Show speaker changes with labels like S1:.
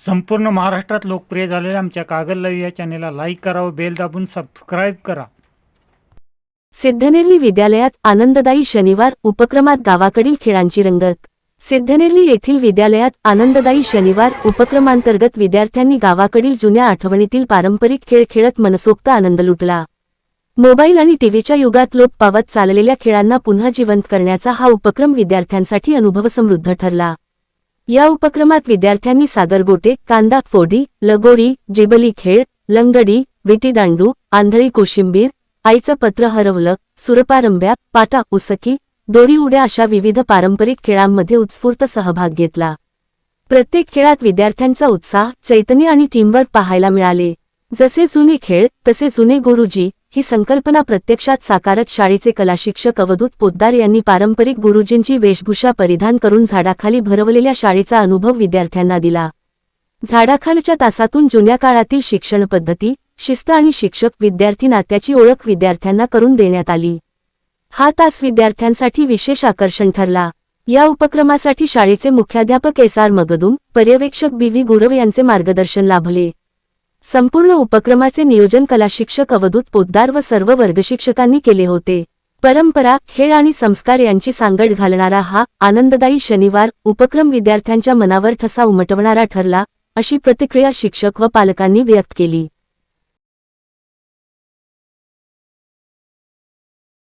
S1: संपूर्ण महाराष्ट्रात लोकप्रिय झालेल्या आमच्या कागल लाईव्ह या चॅनेलला लाईक करा व बेल दाबून सबस्क्राईब करा.
S2: सिद्धनेरली विद्यालयात आनंददायी शनिवार उपक्रमात गावाकडील खेळांची रंगत. सिद्धनेरली येथील विद्यालयात आनंददायी शनिवार उपक्रमांतर्गत विद्यार्थ्यांनी गावाकडील जुन्या आठवणीतील पारंपरिक खेळ खेळत मनसोक्त आनंद लुटला. मोबाईल आणि टीव्हीच्या युगात लोप पावत चाललेल्या खेळांना पुन्हा जिवंत करण्याचा हा उपक्रम विद्यार्थ्यांसाठी अनुभवसमृद्ध ठरला. या उपक्रमात विद्यार्थ्यांनी सागरगोटे, कांदा फोडी, लगोरी, जिबली खेळ, लंगडी, विटीदांडू, आंधळी कोशिंबीर, आईचं पत्र हरवलं, सुरपारंब्या, पाटा उसकी, दोरी उड्या अशा विविध पारंपरिक खेळांमध्ये उत्स्फूर्त सहभाग घेतला. प्रत्येक खेळात विद्यार्थ्यांचा उत्साह, चैतन्य आणि टीमवर्क पाहायला मिळाले. जसे जुने खेळ तसे जुने गुरुजी ही संकल्पना प्रत्यक्षात साकारत शाळेचे कलाशिक्षक अवधूत पोद्दार यांनी पारंपरिक गुरुजींची वेशभूषा परिधान करून झाडाखाली भरवलेल्या शाळेचा अनुभव विद्यार्थ्यांना दिला. झाडाखालच्या तासातून जुन्या काळातील शिक्षण पद्धती, शिस्त आणि शिक्षक विद्यार्थी नात्याची ओळख विद्यार्थ्यांना करून देण्यात आली. हा तास विद्यार्थ्यांसाठी विशेष आकर्षण ठरला. या उपक्रमासाठी शाळेचे मुख्याध्यापक SR मगदूम, पर्यवेक्षक BV गुरव यांचे मार्गदर्शन लाभले. संपूर्ण उपक्रमाचे नियोजन कलाशिक्षक अवधूत पोद्दार व सर्व वर्गशिक्षकांनी केले होते. परंपरा, खेळ आणि संस्कार यांची सांगड घालणारा हा आनंददायी शनिवार उपक्रम विद्यार्थ्यांच्या मनावर ठसा उमटवणारा ठरला, अशी प्रतिक्रिया शिक्षक व पालकांनी व्यक्त केली.